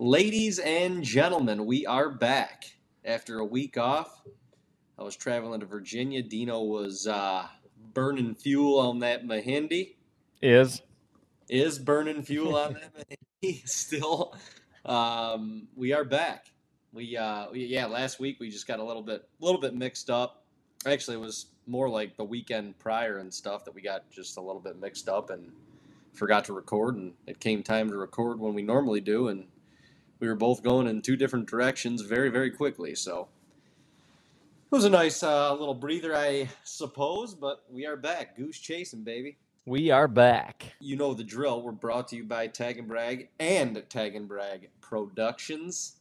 Ladies and gentlemen, we are back after a week off. I was traveling to Virginia. Dino was burning fuel on that Mahindi. Is burning fuel on that Mahindi still. We are back. Last week we just got a little bit mixed up. Actually, it was more like the weekend prior and stuff that we got just a little bit mixed up and forgot to record, and it came time to record when we normally do, and we were both going in two different directions very, very quickly. So it was a nice little breather, I suppose, but we are back. Goose chasing, baby. we are back. You know the drill. We're brought to you by TAGNBRAG and TAGNBRAG Productions.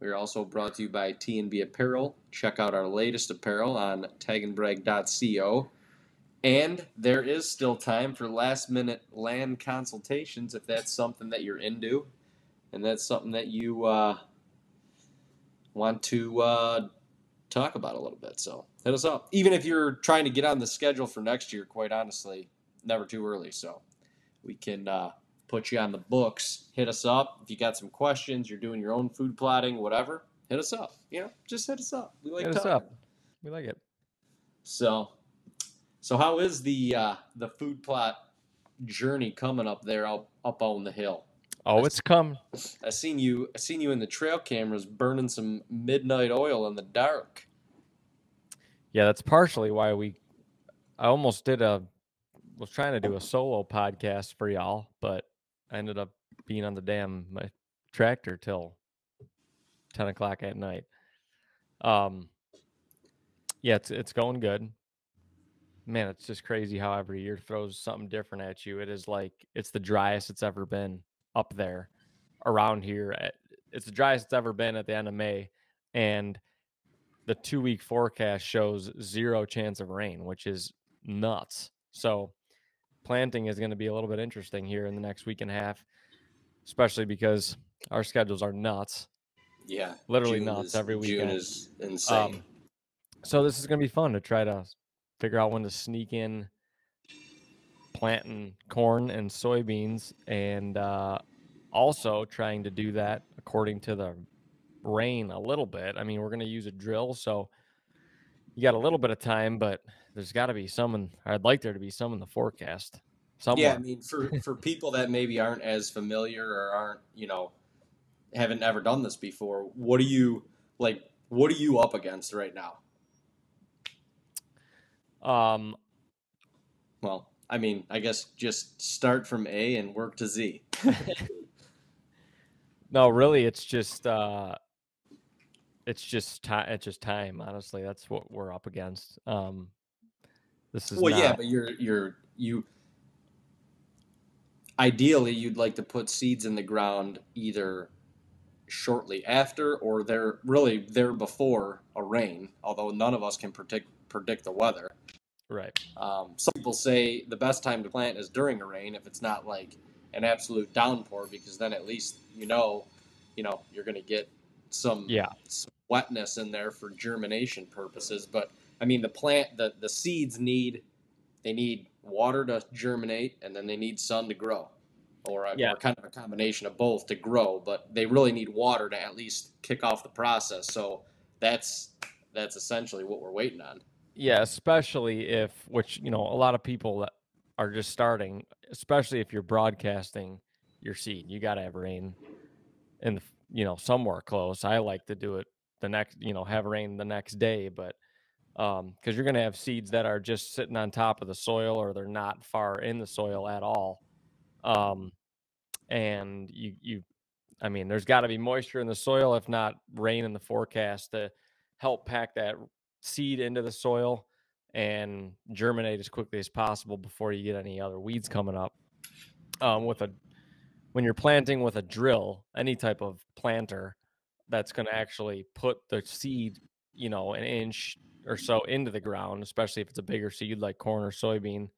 We're also brought to you by TNB Apparel. Check out our latest apparel on tagnbrag.co. And there is still time for last-minute land consultations if that's something that you're into. And that's something that you want to talk about a little bit. So hit us up. Even if you're trying to get on the schedule for next year, quite honestly, never too early. So we can put you on the books. Hit us up. If you got some questions, you're doing your own food plotting, whatever, hit us up. Just hit us up. We like Hit us talking. up. We like it. So how is the food plot journey coming up there up on the hill? Oh, it's come. I seen you in the trail cameras burning some midnight oil in the dark. Yeah, that's partially why I almost was trying to do a solo podcast for y'all, but I ended up being on my tractor till 10 o'clock at night. Yeah, it's going good. Man, it's just crazy how every year throws something different at you. It is like it's the driest it's ever been up there around here. It's the driest it's ever been at the end of May, and the 2-week forecast shows 0 chance of rain, which is nuts. So planting is going to be a little bit interesting here in the next week and a half, especially because our schedules are nuts. Yeah, literally nuts every weekend. June is insane. So this is going to be fun to try to figure out when to sneak in planting corn and soybeans, and also trying to do that according to the rain a little bit. I mean, we're going to use a drill, so you got a little bit of time, but there's got to be some I'd like there to be some in the forecast somewhere. Yeah, I mean, for people that maybe aren't as familiar or aren't, haven't ever done this before, what are you up against right now? Well, I mean, I guess just start from A and work to Z. No, really, it's just time. Honestly, that's what we're up against. This is yeah, but you ideally you'd like to put seeds in the ground either shortly after or they're before a rain, although none of us can predict the weather. Right. Some people say the best time to plant is during a rain if it's not like an absolute downpour, because then at least you're going to get some wetness in there for germination purposes. But I mean, the seeds need water to germinate, and then they need sun to grow, or kind of a combination of both to grow. But they really need water to at least kick off the process. So that's essentially what we're waiting on. Yeah, especially which a lot of people that are just starting, especially if you're broadcasting your seed, you got to have rain in somewhere close. I like to do it the next, have rain the next day, but because you're going to have seeds that are just sitting on top of the soil, or they're not far in the soil at all. And I mean, there's got to be moisture in the soil, if not rain in the forecast, to help pack that seed into the soil and germinate as quickly as possible before you get any other weeds coming up. When you're planting with a drill, any type of planter that's going to actually put the seed, an inch or so into the ground, especially if it's a bigger seed like corn or soybean,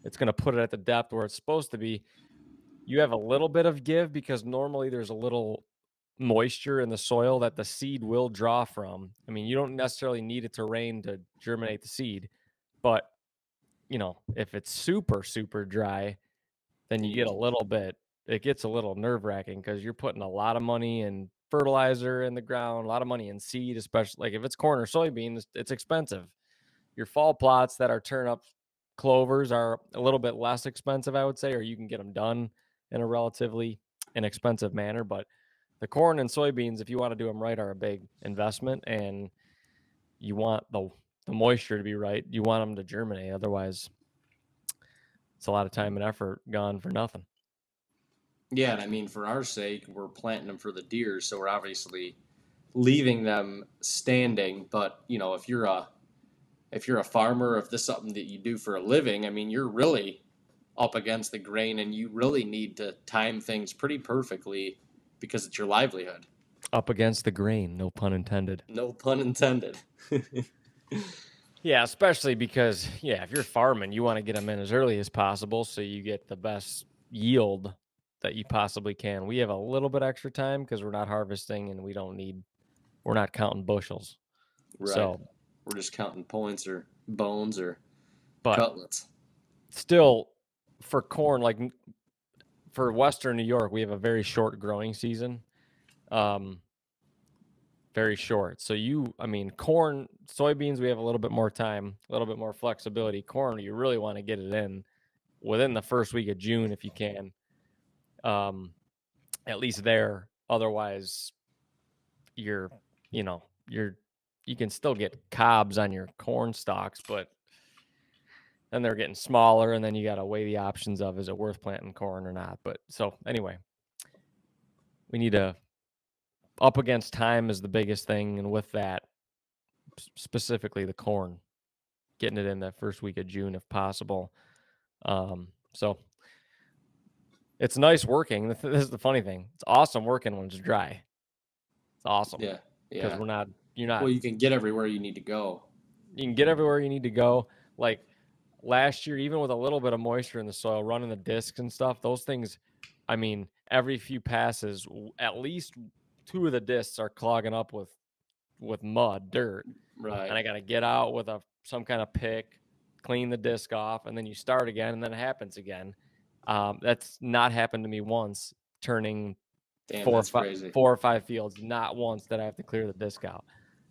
it's going to put it at the depth where it's supposed to be. You have a little bit of give because normally there's a little moisture in the soil that the seed will draw from. I mean, you don't necessarily need it to rain to germinate the seed, but if it's super, super dry, then you get a little bit it gets a little nerve-wracking because you're putting a lot of money in fertilizer in the ground, a lot of money in seed, especially like if it's corn or soybeans, it's expensive. Your fall plots that are turnip clovers are a little bit less expensive, I would say, or you can get them done in a relatively inexpensive manner. But the corn and soybeans, if you want to do them right, are a big investment, and you want the moisture to be right. You want them to germinate. Otherwise, it's a lot of time and effort gone for nothing. Yeah, and I mean, for our sake, we're planting them for the deer, so we're obviously leaving them standing. But you know, if you're a farmer, if this is something that you do for a living, I mean, you're really up against the grain, and you really need to time things pretty perfectly because it's your livelihood. Up against the grain, no pun intended. No pun intended. Yeah, especially because, yeah, if you're farming, you want to get them in as early as possible so you get the best yield that you possibly can. We have a little bit extra time because we're not harvesting and we're not counting bushels. Right. So, We're just counting points or bones or but cutlets. still, for corn, like for Western New York, we have a very short growing season. Um, very short. So I mean, corn, soybeans, we have a little bit more time, a little bit more flexibility. Corn, you really want to get it in within the first week of June if you can. At least there. Otherwise, you're, you know, you can still get cobs on your corn stalks, but then they're getting smaller, and then you got to weigh the options of is it worth planting corn or not. But so anyway, we need to up against time is the biggest thing, and with that, specifically the corn, getting it in that first week of June if possible. So it's nice working. This is the funny thing. It's awesome working when it's dry. It's awesome Yeah. because Yeah. you're not, Well, you can get everywhere you need to go. you can get everywhere you need to go. Like last year, even with a little bit of moisture in the soil, running the discs and stuff, those things, I mean, every few passes, at least two of the discs are clogging up with mud, dirt. Right. And I got to get out with some kind of pick, clean the disc off, and then you start again, and then it happens again. That's not happened to me once, turning Damn, that's crazy. 4 or 5 fields. Not once did I have to clear the disc out.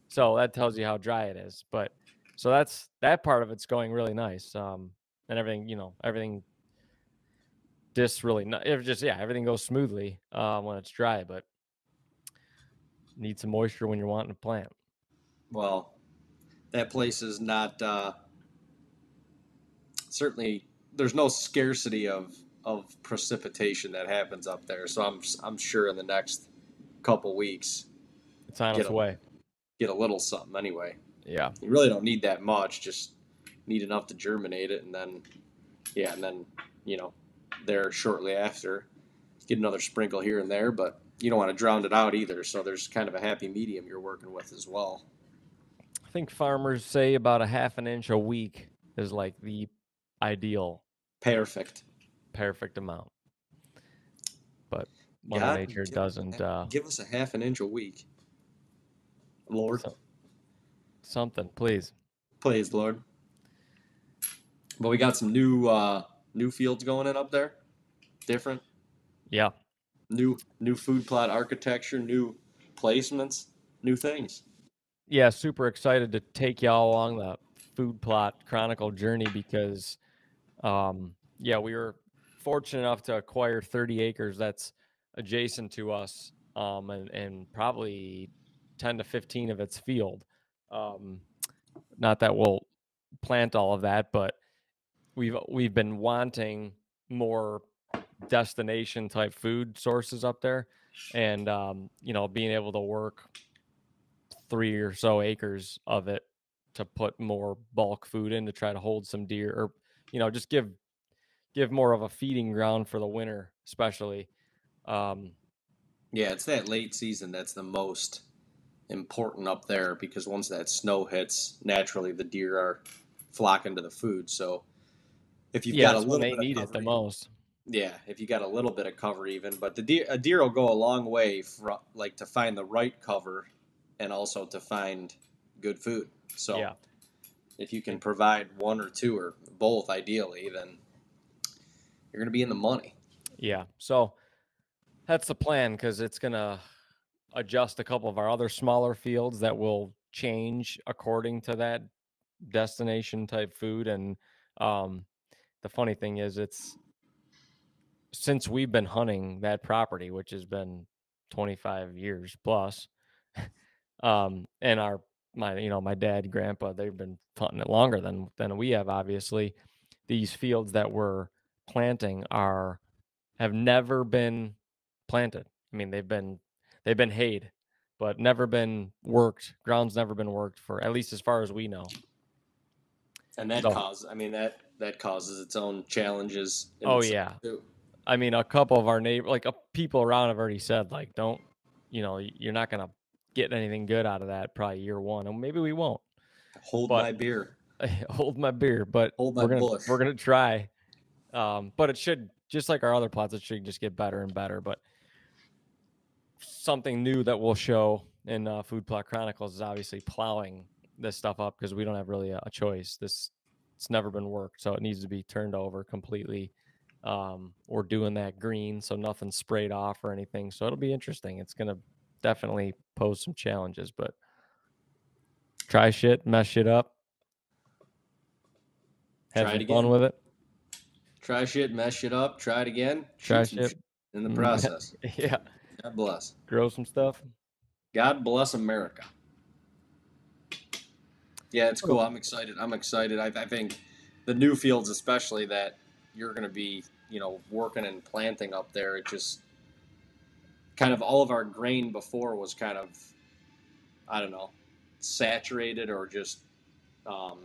So that tells you how dry it is. But so that part of it's going really nice. And everything discs really everything goes smoothly when it's dry, but need some moisture when you're wanting to plant. Well, that place is not certainly. There's no scarcity of precipitation that happens up there, so I'm sure in the next couple weeks It's on get its a way. get a little something anyway. Yeah. You really don't need that much; just need enough to germinate it, and then you know, there shortly after, get another sprinkle here and there, but you don't want to drown it out either. So there's kind of a happy medium you're working with as well. I think farmers say about a half an inch a week is like the ideal, Perfect. perfect amount. But Mother God, Nature doesn't give us a half an inch a week, Lord. something, please. Please, Lord. But we got some new fields going in up there. Different. Yeah. New food plot architecture, new placements, new things. Yeah, super excited to take y'all along the Food Plot Chronicle journey because we were fortunate enough to acquire 30 acres that's adjacent to us, and probably 10 to 15 of its field. Not that we'll plant all of that, but we've been wanting more destination type food sources up there, and being able to work 3 or so acres of it to put more bulk food in to try to hold some deer, or just give more of a feeding ground for the winter, especially. Yeah, it's that late season that's the most important up there because once that snow hits, naturally the deer are flocking to the food. So if you've got a That's when little they bit of need it cover, the most. yeah, if you got a little bit of cover even, but a deer will go a long way for like to find the right cover and also to find good food. So Yeah. if you can provide one or two or both ideally, then you're going to be in the money. Yeah. So That's the plan, because it's gonna adjust a couple of our other smaller fields that will change according to that destination type food. And um, the funny thing is, it's since we've been hunting that property, which has been 25 years plus, and my dad, grandpa, they've been hunting it longer than we have. Obviously, these fields that we're planting have never been planted. I mean, they've been hayed, but never been worked. Ground's never been worked, for at least as far as we know. And that So, that causes its own challenges in oh itself yeah, too. I mean, a couple of our neighbors, like people around, have already said, like, don't, you're not gonna get anything good out of that probably year one, and maybe we won't. Hold But my beer. hold my beer. But Hold my we're gonna bush. we're gonna try. But it should, just like our other plots, it should just get better and better. But something new that we'll show in Food Plot Chronicles is obviously plowing this stuff up, because we don't have really a choice. It's never been worked, so it needs to be turned over completely. We're doing that green, so nothing's sprayed off or anything. So it'll be interesting. It's gonna definitely pose some challenges, but try shit, mess shit up, have Try it some fun again. with it. Try shit, mess shit up, try it again, Try shoot some shit. shit in the process. Yeah, God bless. grow some stuff. God bless America. Yeah, it's cool. Oh, I'm excited. I think the new fields, especially that you're going to be, working and planting up there, it just kind of all of our grain before was kind of, I don't know, saturated or just um,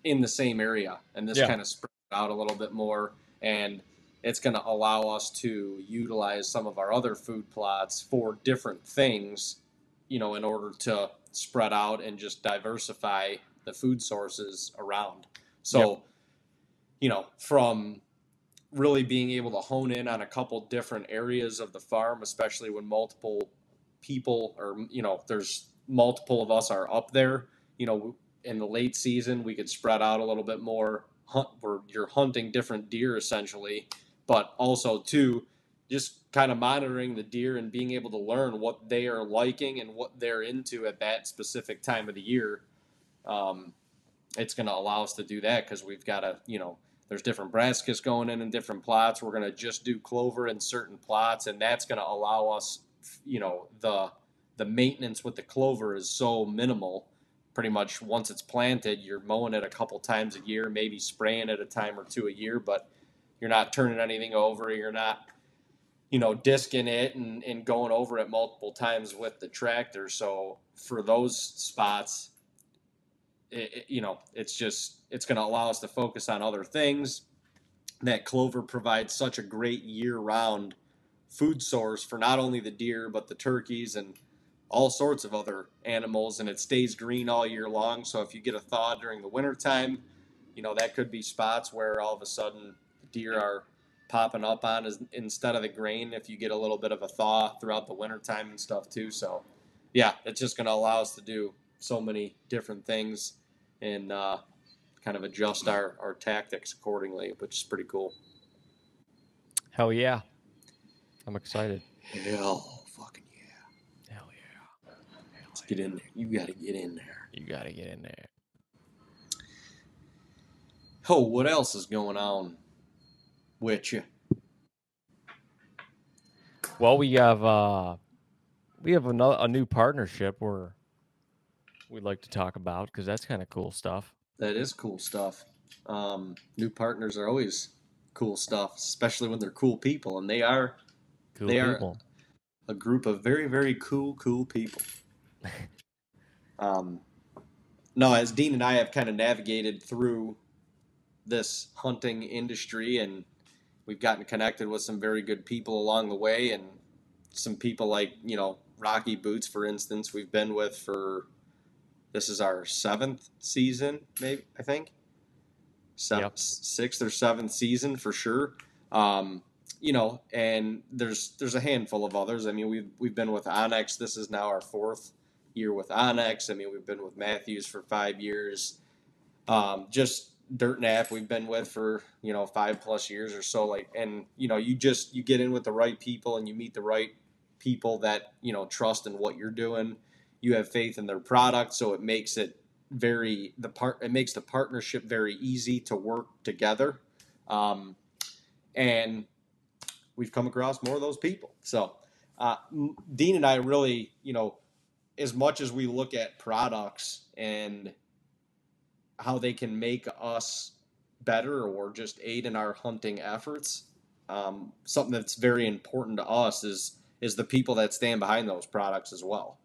in the same area. And this yeah. kind of spread out a little bit more. And it's going to allow us to utilize some of our other food plots for different things, in order to spread out and just diversify the food sources around. Yep. So, from really being able to hone in on a couple different areas of the farm, especially when multiple people or, there's multiple of us are up there, in the late season, we could spread out a little bit more, where you're hunting different deer essentially, but also too, just kind of monitoring the deer and being able to learn what they are liking and what they're into at that specific time of the year. Um, it's going to allow us to do that because we've got to, there's different brassicas going in different plots. We're going to just do clover in certain plots, and that's going to allow us, the maintenance with the clover is so minimal. Pretty much once it's planted, you're mowing it a couple times a year, maybe spraying it a time or two a year, but you're not turning anything over. You're not, disking it and going over it multiple times with the tractor. So for those spots, it's going to allow us to focus on other things. That clover provides such a great year-round food source for not only the deer but the turkeys and all sorts of other animals, and it stays green all year long. So if you get a thaw during the wintertime, that could be spots where all of a sudden deer are popping up on instead of the grain if you get a little bit of a thaw throughout the wintertime and stuff too. So yeah, it's just going to allow us to do so many different things and kind of adjust our tactics accordingly, which is pretty cool. Hell yeah. I'm excited. Hell fucking yeah. Hell yeah. Let's get in there. You got to get in there. You got to get in there. Oh, what else is going on with you? Well, we have a new partnership where we'd like to talk about, because that's kind of cool stuff. That is cool stuff. New partners are always cool stuff, especially when they're cool people, and they are. Cool They are people. a group of very, very cool people. Um, no, as Dean and I have kind of navigated through this hunting industry, and we've gotten connected with some very good people along the way, and some people like, Rocky Boots, for instance, we've been with for, this is our 7th season, maybe, I think. Yep. 6th or 7th season for sure. And there's a handful of others. I mean, we've been with OnX. This is now our 4th year with OnX. I mean, we've been with Matthews for 5 years. Just Dirtnap we've been with for 5+ years or so. Like, and you get in with the right people and you meet the right people that trust in what you're doing. You have faith in their product, so it makes it makes the partnership very easy to work together. And we've come across more of those people. So Dean and I really, as much as we look at products and how they can make us better or just aid in our hunting efforts, something that's very important to us is the people that stand behind those products as well,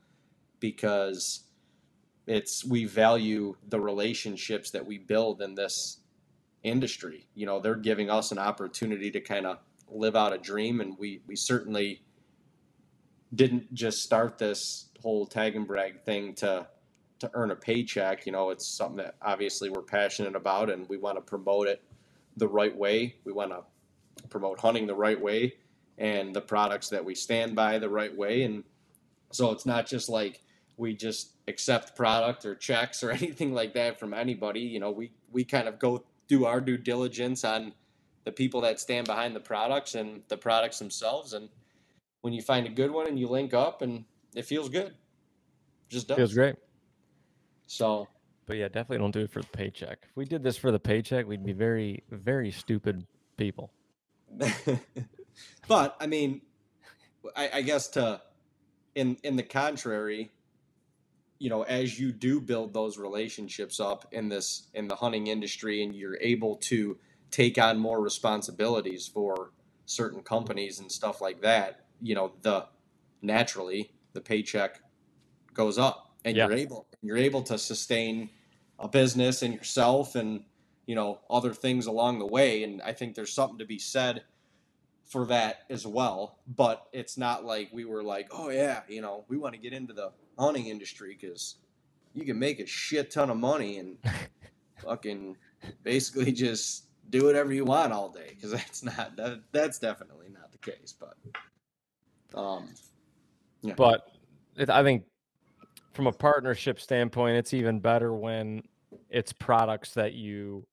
because we value the relationships that we build in this industry. They're giving us an opportunity to kind of live out a dream, and we certainly didn't just start this whole tag and brag thing to earn a paycheck. It's something that obviously we're passionate about, and we want to promote it the right way. We want to promote hunting the right way and the products that we stand by the right way. And so it's not just like we just accept product or checks or anything like that from anybody. We kind of go do our due diligence on the people that stand behind the products and the products themselves. And when you find a good one and you link up, and it feels good, it just does. Feels great. So, but yeah, definitely don't do it for the paycheck. If we did this for the paycheck, we'd be very, very stupid people. but I mean, I guess in the contrary, as you do build those relationships up in the hunting industry, and you're able to take on more responsibilities for certain companies and stuff like that, naturally the paycheck goes up, and Yeah. you're able to sustain a business and yourself, and other things along the way. And I think there's something to be said for that as well. But it's not like we were like, oh yeah, we want to get into the hunting industry because you can make a shit ton of money and fucking basically just do whatever you want all day, because that's definitely not the case. But yeah. But I think from a partnership standpoint, it's even better when it's products that you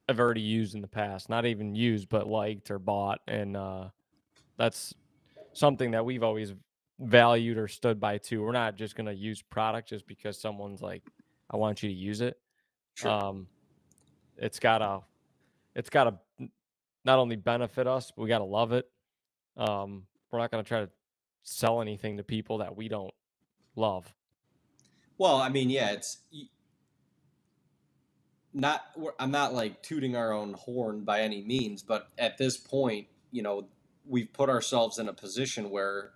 have already used in the past, not even used, but liked or bought. And that's something that we've always valued or stood by too. We're not just going to use product just because someone's like, I want you to use it. Sure. It's gotta not only benefit us, but we gotta love it. We're not gonna try to sell anything to people that we don't love. Well, I mean, yeah, it's not. I'm not like tooting our own horn by any means, but at this point, we've put ourselves in a position where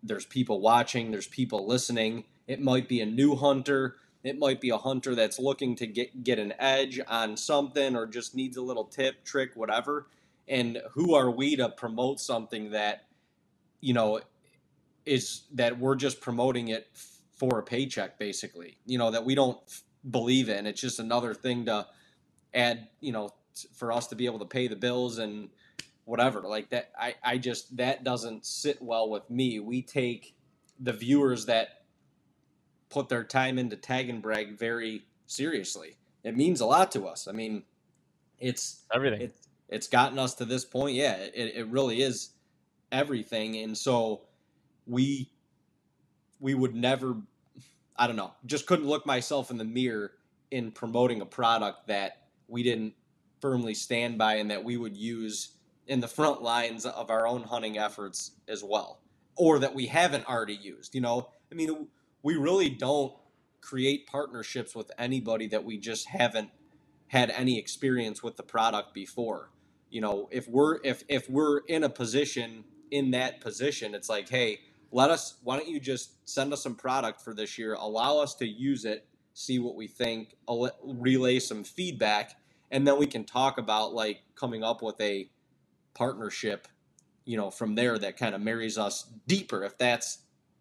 there's people watching, there's people listening. It might be a new hunter. It might be a hunter that's looking to get an edge on something, or just needs a little tip, trick, whatever. And who are we to promote something that, is that we're just promoting it for a paycheck, basically, that we don't believe in. It's just another thing to add, for us to be able to pay the bills and whatever like that. I just, that doesn't sit well with me. We take the viewers that put their time into Tag and Brag very seriously. It means a lot to us. I mean, it's Everything. It's gotten us to this point. Yeah, it really is everything. And so we would never, I don't know, just couldn't look myself in the mirror in promoting a product that we didn't firmly stand by, and that we would use in the front lines of our own hunting efforts as well, or that we haven't already used. I mean, we really don't create partnerships with anybody that we just haven't had any experience with the product before. If we're in that position, it's like, hey, why don't you just send us some product for this year, allow us to use it, see what we think, relay some feedback, and then we can talk about like coming up with a partnership, from there, that kind of marries us deeper, if that's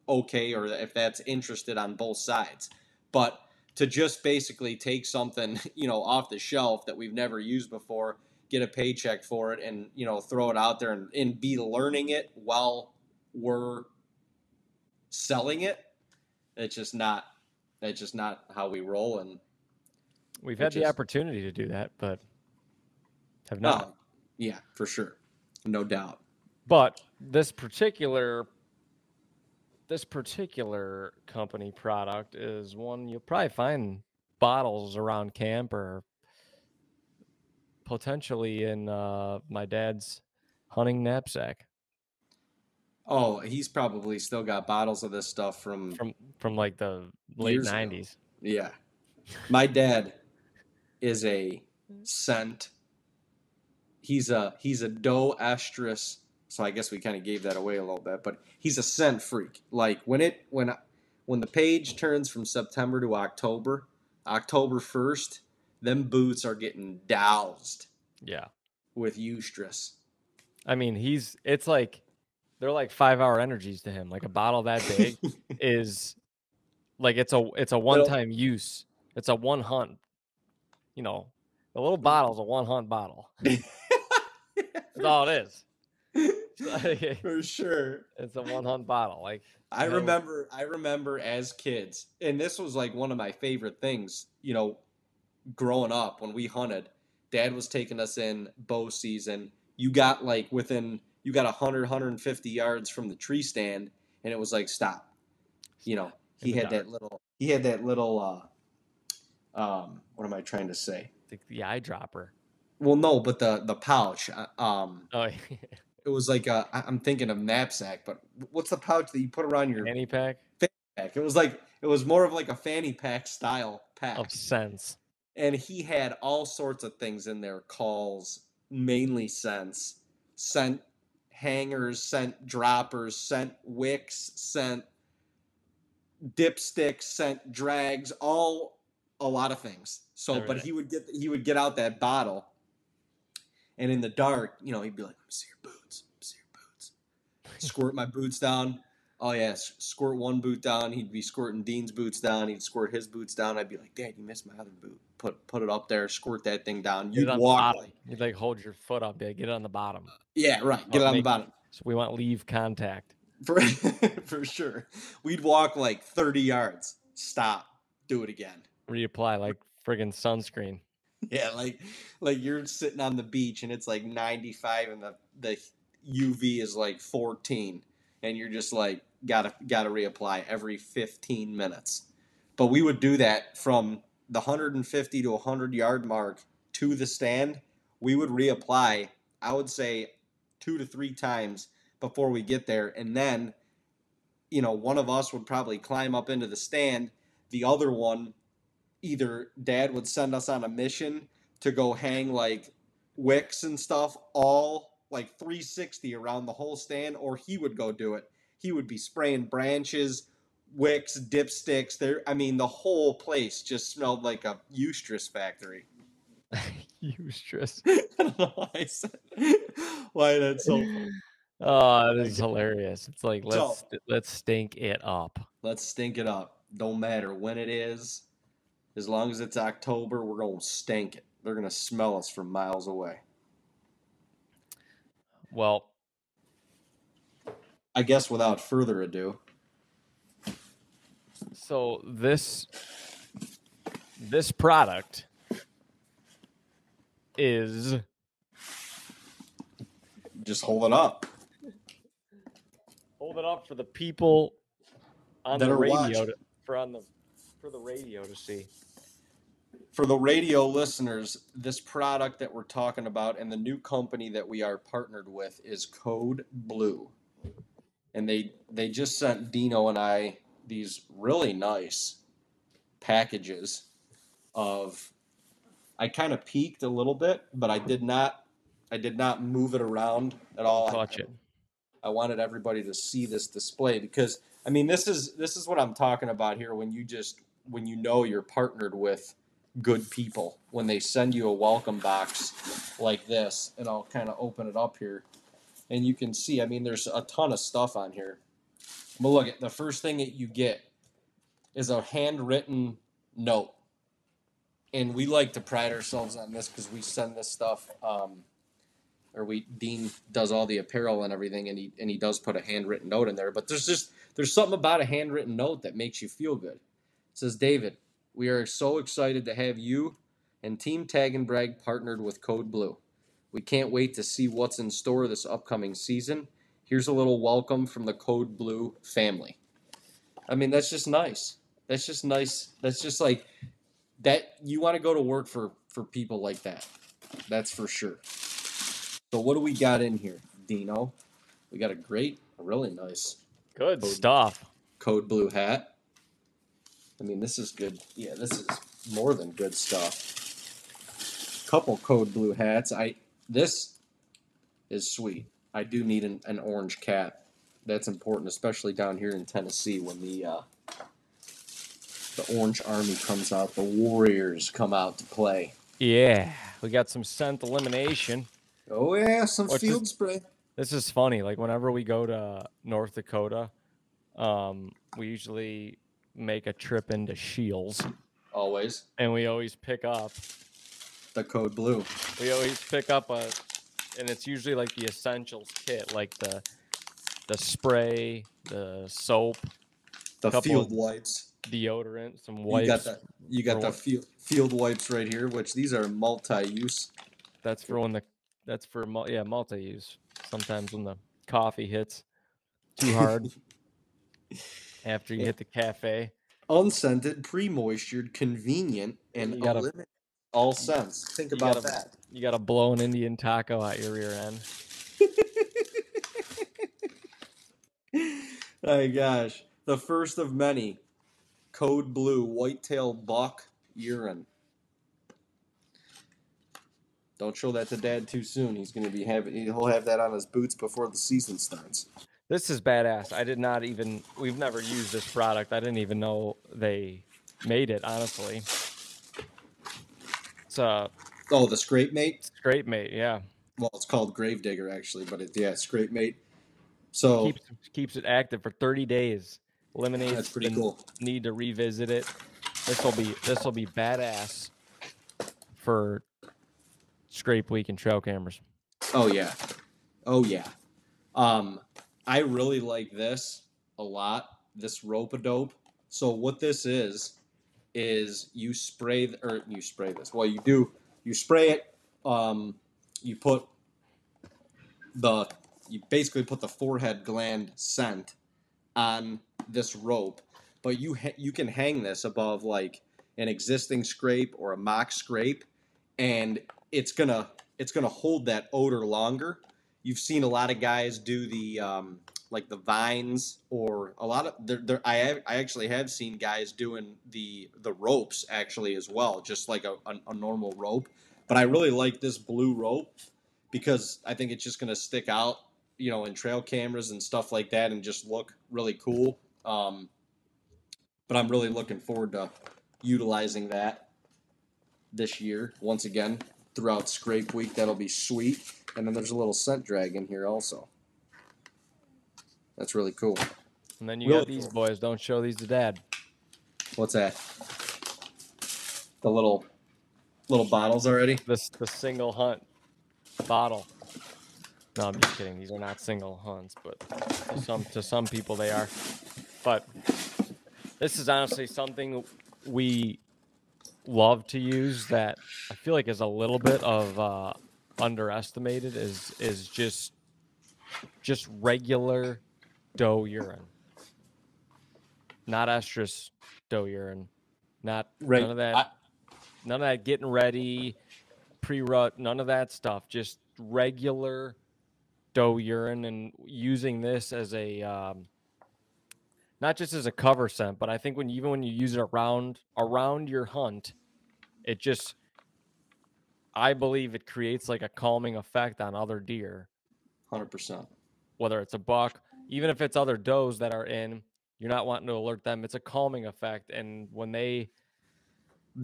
okay, or if that's interested on both sides. But to just basically take something, off the shelf that we've never used before, get a paycheck for it, and, throw it out there and be learning it while we're selling it, it's just not how we roll. And We've had which the is opportunity to do that, but have not. yeah, for sure, no doubt. But this particular company product is one you'll probably find bottles around camp or potentially in my dad's hunting knapsack Oh, he's probably still got bottles of this stuff from from like the late years ago. 90s. Yeah, my dad is a scent. He's a doe estrus. So I guess we kind of gave that away a little bit, but he's a scent freak. Like when the page turns from September to October, October 1st, them boots are getting doused Yeah. with eustress. I mean, it's like they're like 5-hour energies to him. Like a bottle that big is like it's a one-time use. It's a one hunt. You know, the little bottle's a one hunt bottle. That's all it is. For sure. It's a one hunt bottle. Like I remember as kids, and this was like one of my favorite things, growing up when we hunted. Dad was taking us in bow season. You got like you got 150 yards from the tree stand, and it was like stop. He had that little what am I trying to say? The eyedropper. Well, no, but the pouch. Oh, It was like I'm thinking of knapsack, but what's the pouch that you put around your fanny pack pack? It was more of like a fanny pack style pack. of sense. And he had all sorts of things in there, calls, mainly scents, scent hangers, scent droppers, scent wicks, scent dipsticks, scent drags, all a lot of things. So, but he would get out that bottle, and in the dark, he'd be like, "Let me see your boots. Let me see your boots." Squirt my boots down. Oh yeah, squirt one boot down. He'd be squirting Dean's boots down. He'd squirt his boots down. I'd be like, "Dad, you missed my other boot. Put it up there. Squirt that thing down." You'd walk like you'd like hold your foot up, get it on the bottom. Yeah, right. Get it on the bottom. So we want leave contact for sure. We'd walk like 30 yards. Stop. Do it again. Reapply like friggin' sunscreen. Yeah, like you're sitting on the beach and it's like 95 and the UV is like 14 and you're just like gotta reapply every 15 minutes. But we would do that from the 150 to 100-yard mark to the stand. We would reapply, I would say 2 to 3 times before we get there, and then one of us would probably climb up into the stand. The other one, either Dad would send us on a mission to go hang like wicks and stuff all like 360 around the whole stand, or he would go do it. He would be spraying branches, wicks, dipsticks. The whole place just smelled like a eustress factory. Eustress. I don't know why I said why that's so funny. Oh, this is hilarious. It's like let's stink it up. Let's stink it up. Don't matter when it is. As long as it's October, we're going to stink it. They're going to smell us from miles away. Well, I guess without further ado. So this product is... Just hold it up. Hold it up for the people on that the radio watching. For the radio to see. For the radio listeners, this product that we're talking about and the new company that we are partnered with is Code Blue. And they just sent Dino and I these really nice packages of... I kind of peeked a little bit, but I did not move it around at all. Touch it. I wanted everybody to see this display because this is what I'm talking about here when you know you're partnered with good people, when they send you a welcome box like this. And I'll kind of open it up here and you can see, there's a ton of stuff on here. But look, at the first thing that you get is a handwritten note. And we like to pride ourselves on this because we send this stuff, Dean does all the apparel and everything, and he does put a handwritten note in there. But there's something about a handwritten note that makes you feel good. It says, "David, we are so excited to have you and Team TAGNBRAG partnered with Code Blue. We can't wait to see what's in store this upcoming season. Here's a little welcome from the Code Blue family. I mean, that's just nice. That's just nice. That's just like that. You want to go to work for people like that. That's for sure. So what do we got in here, Dino? We got a really nice Good stuff. Code Blue hat. I mean, this is good. Yeah, this is more than good stuff. Couple Code Blue hats. This is sweet. I do need an orange cap. That's important, especially down here in Tennessee when the Orange Army comes out. The Warriors come out to play. Yeah, we got some scent elimination. Oh yeah, some field spray. This is funny. Like whenever we go to North Dakota, we usually make a trip into Shields. Always. And we always pick up the Code Blue. We always pick up and it's usually like the essentials kit, like the spray, the soap, the field wipes, deodorant, some wipes. You got the field wipes right here, which these are multi-use. That's for multi-use. Sometimes when the coffee hits too hard after you hit the cafe. Unscented, pre-moistured, convenient, and all scents. Think about that. You got to blow an Indian taco at your rear end. My gosh. The first of many. Code Blue Whitetail Buck Urine. Don't show that to Dad too soon. He'll have that on his boots before the season starts. This is badass. We've never used this product. I didn't even know they made it, honestly. It's the Scrape Mate? Scrape Mate, yeah. Well, it's called Gravedigger, actually, but Scrape Mate. So keeps it active for 30 days. Eliminates that's pretty cool. Need to revisit it. This will be badass for scrape week and trail cameras. Oh yeah. I really like this a lot. This rope-a-dope. So what this is you spray this. Well, you spray it. You basically put the forehead gland scent on this rope, but you can hang this above like an existing scrape or a mock scrape, and it's gonna hold that odor longer. You've seen a lot of guys do the like the vines, or a lot of I actually have seen guys doing the ropes actually as well, just like a normal rope. But I really like this blue rope because I think it's just gonna stick out, in trail cameras and stuff like that, and just look really cool. But I'm really looking forward to utilizing that this year once again throughout Scrape Week. That'll be sweet. And then there's a little scent drag in here also. That's really cool. And then you got these boys. Don't show these to Dad. What's that? The little bottles already? The single hunt bottle. No, I'm just kidding. These are not single hunts, but to some people they are. But this is honestly something we love to use that I feel like is a little bit of underestimated is just regular doe urine, not estrus doe urine, none of that getting ready, pre-rut, none of that stuff. Just regular doe urine, and using this as a not just as a cover scent, but I think when you use it around your hunt, I believe it creates like a calming effect on other deer. 100%. Whether it's a buck, even if it's other does that are in, you're not wanting to alert them. It's a calming effect. And when they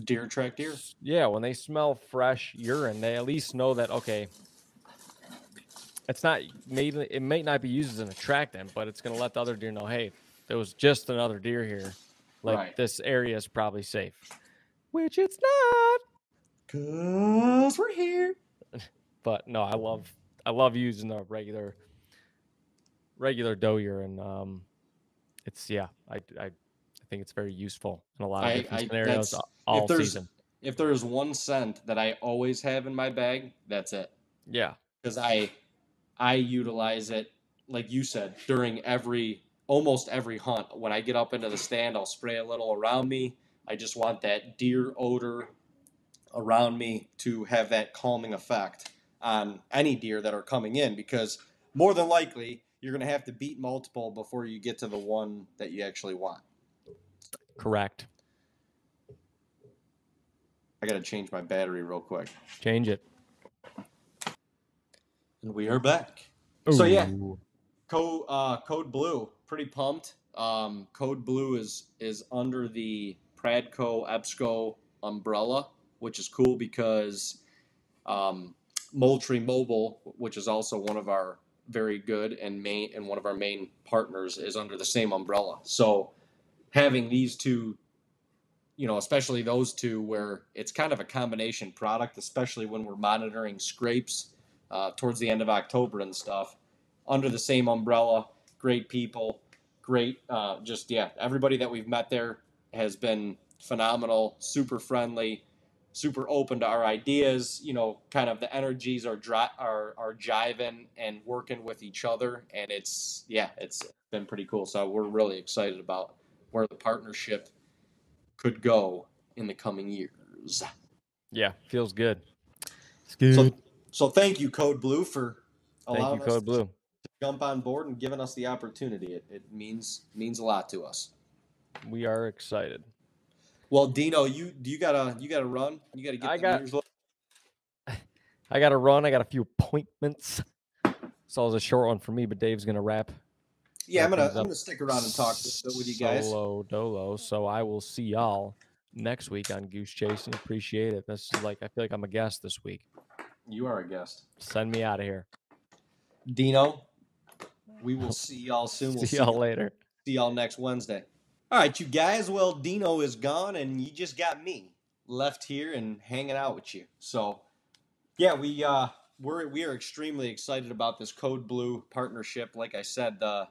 deer track deer, when they smell fresh urine, they at least know that, okay, it may not be used as an attractant, but it's going to let the other deer know, hey, there was just another deer here. Like, This area is probably safe. Which it's not. 'Cause we're here. But no, I love using the regular doe urine. I think it's very useful in a lot of different scenarios all season. if there is one scent that I always have in my bag, that's it. Yeah. Because I utilize it, like you said, during almost every hunt. When I get up into the stand, I'll spray a little around me. I just want that deer odor around me to have that calming effect on any deer that are coming in, because more than likely you're going to have to beat multiple before you get to the one that you actually want. Correct. I got to change my battery real quick. Change it. And we are back. Ooh. So yeah, Code Blue, pretty pumped. Code Blue is under the Pradco EBSCO umbrella, which is cool because Moultrie Mobile, which is also one of our very good and one of our main partners, is under the same umbrella. So having these two, especially those two, where it's kind of a combination product, especially when we're monitoring scrapes towards the end of October and stuff, under the same umbrella. Great people, great, everybody that we've met there has been phenomenal, super friendly, super open to our ideas. Kind of the energies are jiving and working with each other, and it's been pretty cool. So we're really excited about where the partnership could go in the coming years. Yeah, feels good. It's good. So thank you, Code Blue, for allowing us Code Blue. to jump on board and giving us the opportunity. It means a lot to us. We are excited. Well, Dino, you gotta run. You gotta get the years. I gotta run. I got a few appointments. So it was a short one for me, but Dave's gonna wrap. Yeah, I'm gonna stick around and talk a little bit with you guys. Solo dolo. So I will see y'all next week on Goose Chasing. Appreciate it. This is I feel like I'm a guest this week. You are a guest. Send me out of here. Dino, we will see y'all soon. See y'all later. See y'all next Wednesday. All right, you guys. Well, Dino is gone, and you just got me left here and hanging out with you. So, yeah, we are extremely excited about this Code Blue partnership. Like I said, the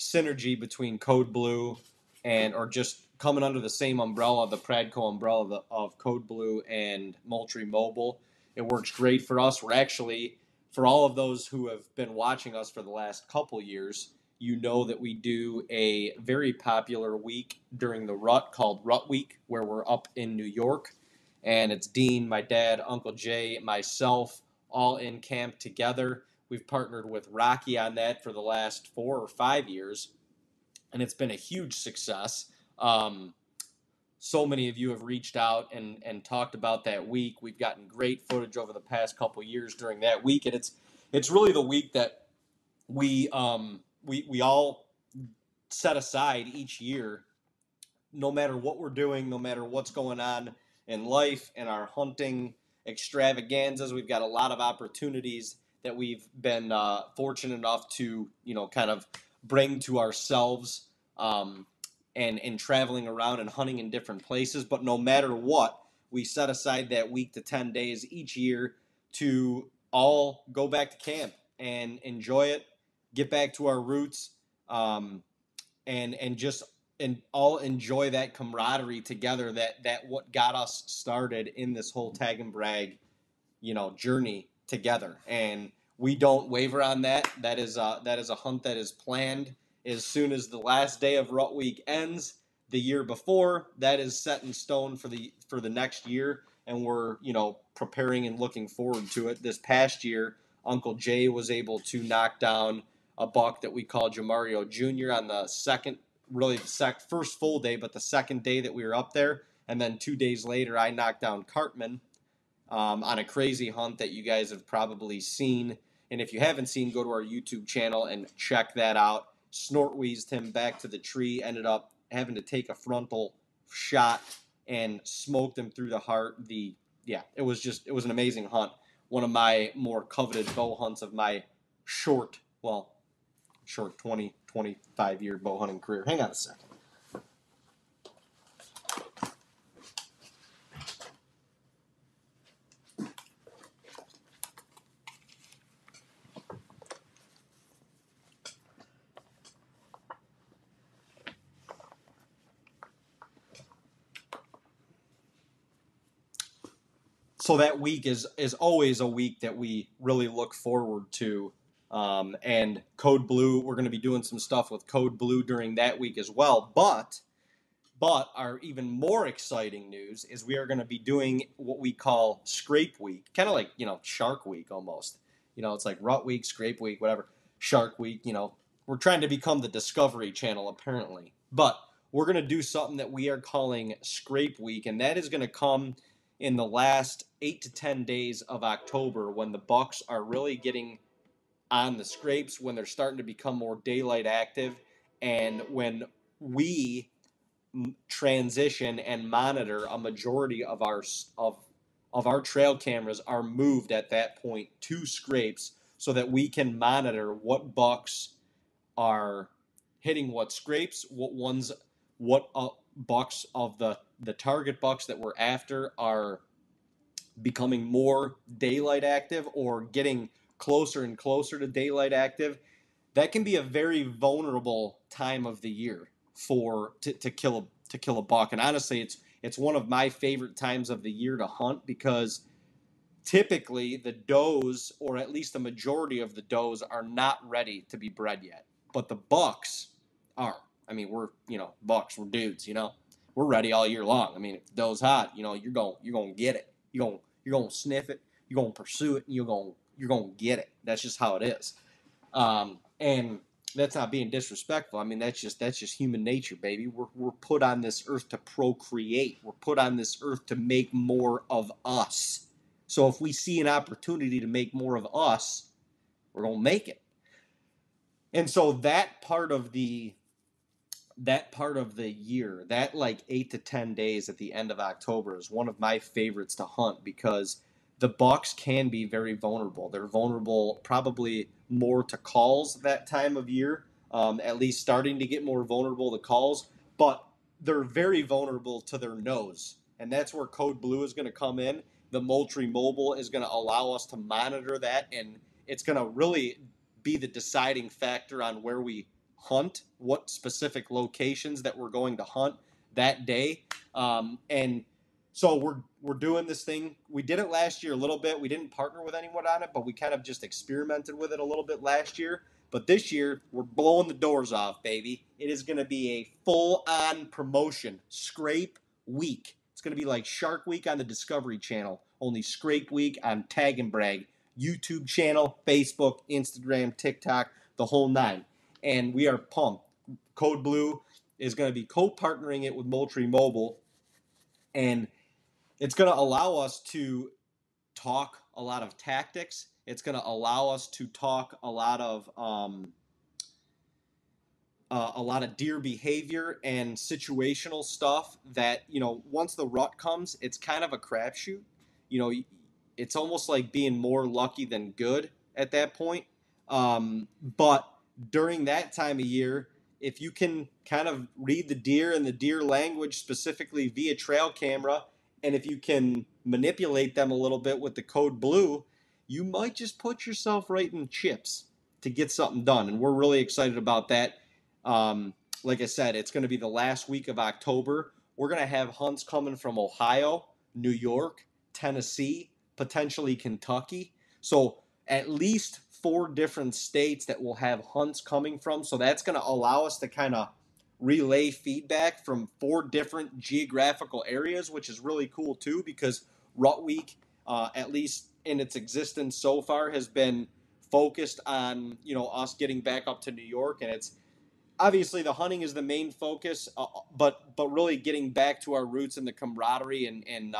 synergy between Code Blue or just coming under the same umbrella, the Pradco umbrella of Code Blue and Moultrie Mobile, it works great for us. We're actually, for all of those who have been watching us for the last couple years, you know that we do a very popular week during the rut called Rut Week, where we're up in New York. And it's Dean, my dad, Uncle Jay, myself, all in camp together. We've partnered with Rocky on that for the last 4 or 5 years, and it's been a huge success. So many of you have reached out and talked about that week. We've gotten great footage over the past couple years during that week, and it's really the week that we all set aside each year, no matter what we're doing, no matter what's going on in life and our hunting extravaganzas. We've got a lot of opportunities that we've been fortunate enough to, kind of bring to ourselves and traveling around and hunting in different places. But no matter what, we set aside that week to 10 days each year to all go back to camp and enjoy it, get back to our roots, and just all enjoy that camaraderie together. That what got us started in this whole tag and brag, journey together. And we don't waver on that. That is a hunt that is planned as soon as the last day of Rut Week ends. The year before, that is set in stone for the next year, and we're preparing and looking forward to it. This past year, Uncle Jay was able to knock down a buck that we call Jamario Jr. on the second, really the first full day, but the second day that we were up there. And then 2 days later, I knocked down Cartman on a crazy hunt that you guys have probably seen. And if you haven't seen, go to our YouTube channel and check that out. Snort wheezed him back to the tree, ended up having to take a frontal shot and smoked him through the heart. It was an amazing hunt. One of my more coveted bow hunts of my short 20, 25-year bow hunting career. Hang on a second. so that week is always a week that we really look forward to. And Code Blue, we're going to be doing some stuff with Code Blue during that week as well. But our even more exciting news is we are going to be doing what we call Scrape Week, kind of like, Shark Week almost. It's like Rut Week, Scrape Week, whatever. Shark Week, we're trying to become the Discovery Channel apparently. But we're going to do something that we are calling Scrape Week, and that is going to come in the last 8 to 10 days of October when the bucks are really getting on the scrapes, when they're starting to become more daylight active, and when we transition and monitor a majority of our trail cameras are moved at that point to scrapes so that we can monitor what bucks are hitting what scrapes, what bucks of the target bucks that we're after are becoming more daylight active or getting closer and closer to daylight active. That can be a very vulnerable time of the year to kill a buck. And honestly, it's one of my favorite times of the year to hunt because typically the does, or at least the majority of the does, are not ready to be bred yet. But the bucks are. I mean, we're bucks, we're dudes, we're ready all year long. I mean, if the doe's hot, you're going to get it. You're going to sniff it. You're going to pursue it, and you're going to get it. That's just how it is. And that's not being disrespectful. I mean, that's just human nature, baby. We're put on this earth to procreate. We're put on this earth to make more of us. So if we see an opportunity to make more of us, we're going to make it. And so that part of the year, that like 8 to 10 days at the end of October is one of my favorites to hunt because the bucks can be very vulnerable. They're vulnerable probably more to calls that time of year, at least starting to get more vulnerable to calls, but they're very vulnerable to their nose. And that's where Code Blue is going to come in. The Moultrie Mobile is going to allow us to monitor that, and it's going to really be the deciding factor on where we hunt, what specific locations that we're going to hunt that day. And so we're doing this thing. We did it last year a little bit. We didn't partner with anyone on it, but we kind of just experimented with it a little bit last year. But this year, we're blowing the doors off, baby. It is going to be a full-on promotion, Scrape Week. It's going to be like Shark Week on the Discovery Channel, only Scrape Week on TAGNBRAG, YouTube channel, Facebook, Instagram, TikTok, the whole nine. And we are pumped. Code Blue is going to be co-partnering it with Moultrie Mobile, and it's going to allow us to talk a lot of tactics. It's going to allow us to talk a lot of deer behavior and situational stuff that, once the rut comes, it's kind of a crapshoot. It's almost like being more lucky than good at that point. But during that time of year, if you can kind of read the deer and the deer language specifically via trail camera, and if you can manipulate them a little bit with the Code Blue, you might just put yourself right in chips to get something done. And we're really excited about that. Like I said, it's going to be the last week of October. We're going to have hunts coming from Ohio, New York, Tennessee, potentially Kentucky. So at least 4 different states that will have hunts coming from. So that's going to allow us to kind of relay feedback from 4 different geographical areas, which is really cool too, because Rut Week, at least in its existence so far, has been focused on, us getting back up to New York. And it's obviously the hunting is the main focus, but really getting back to our roots and the camaraderie and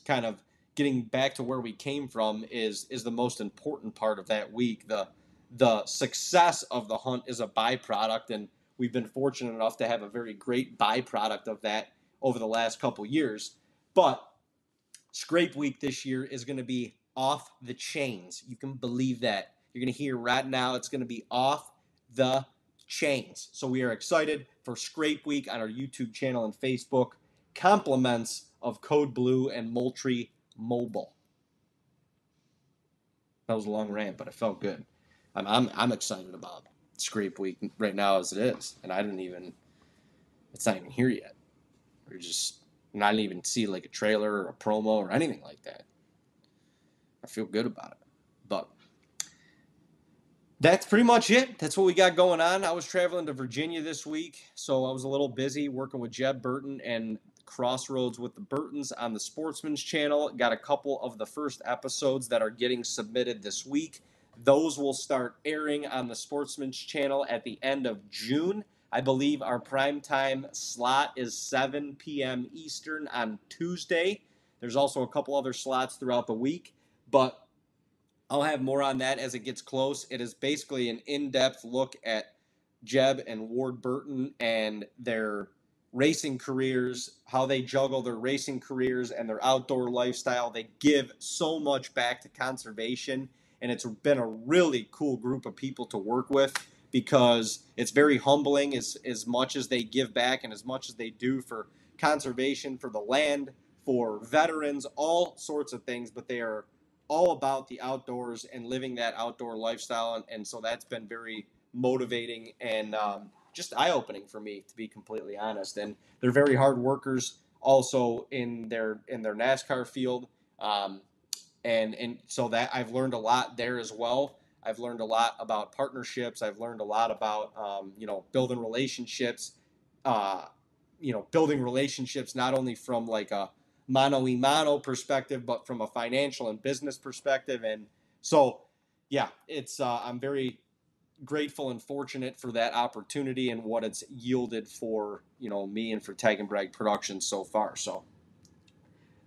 kind of getting back to where we came from is the most important part of that week. The success of the hunt is a byproduct, and we've been fortunate enough to have a very great byproduct of that over the last couple years. But Scrape Week this year is going to be off the chains. You can believe that. You're going to hear right now it's going to be off the chains. So we are excited for Scrape Week on our YouTube channel and Facebook. Compliments of Code Blue and Moultrie Mobile. That was a long rant, but it felt good. I'm excited about Scrape Week right now as it is, and it's not even here yet. I didn't even see like a trailer or a promo or anything like that. I feel good about it. But that's pretty much it. That's what we got going on. I was traveling to Virginia this week, so I was a little busy working with Jeb Burton and Crossroads with the Burtons on the Sportsman's channel. Got a couple of the first episodes that are getting submitted this week. Those will start airing on the Sportsman's channel at the end of June. I believe our primetime slot is 7 p.m. Eastern on Tuesday. There's also a couple other slots throughout the week, but I'll have more on that as it gets close. It is basically an in-depth look at Jeb and Ward Burton and their racing careers, how they juggle their racing careers and their outdoor lifestyle. They give so much back to conservation, and it's been a really cool group of people to work with because it's very humbling as much as they give back and as much as they do for conservation, for the land, for veterans, all sorts of things, but they are all about the outdoors and living that outdoor lifestyle. And so that's been very motivating and just eye-opening for me, to be completely honest. And they're very hard workers also in their NASCAR field. And so that I've learned a lot there as well. I've learned a lot about partnerships. I've learned a lot about, building relationships, building relationships, not only from like a mano-a-mano perspective, but from a financial and business perspective. And so, yeah, it's I'm very grateful and fortunate for that opportunity and what it's yielded for, me and for TAGNBRAG Productions so far. So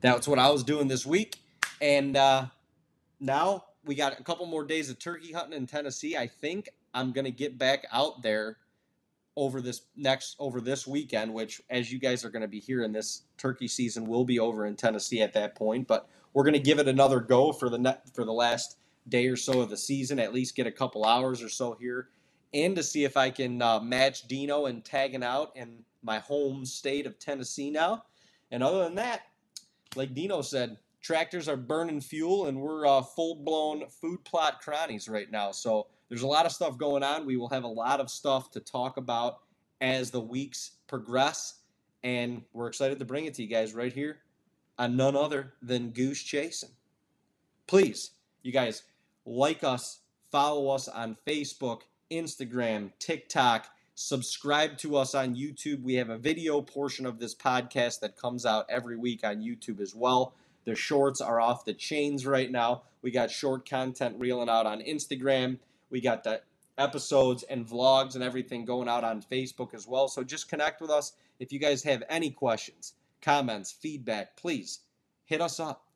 that's what I was doing this week. And now we got a couple more days of turkey hunting in Tennessee. I think I'm going to get back out there over this weekend, which, as you guys are going to be hearing, this turkey season will be over in Tennessee at that point. But we're going to give it another go for the last day or so of the season, at least get a couple hours or so here, and to see if I can match Dino and tagging out in my home state of Tennessee now. And other than that, like Dino said, tractors are burning fuel, and we're full-blown Food Plot Chronicles right now. So there's a lot of stuff going on. We will have a lot of stuff to talk about as the weeks progress, and we're excited to bring it to you guys right here on none other than Goose Chasing. Please, you guys, like us, follow us on Facebook, Instagram, TikTok, subscribe to us on YouTube. We have a video portion of this podcast that comes out every week on YouTube as well. The shorts are off the chains right now. We got short content reeling out on Instagram. We got the episodes and vlogs and everything going out on Facebook as well. So just connect with us. If you guys have any questions, comments, feedback, please hit us up.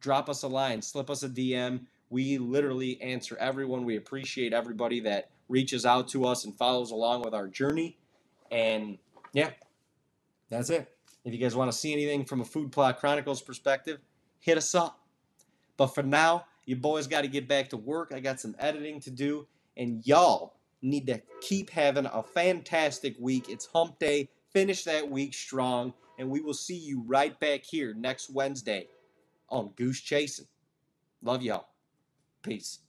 Drop us a line. Slip us a DM. We literally answer everyone. We appreciate everybody that reaches out to us and follows along with our journey. And yeah, that's it. If you guys want to see anything from a Food Plot Chronicles perspective, hit us up. But for now, you boys got to get back to work. I got some editing to do, and y'all need to keep having a fantastic week. It's hump day. Finish that week strong, and we will see you right back here next Wednesday on Goose Chasing. Love y'all. Peace.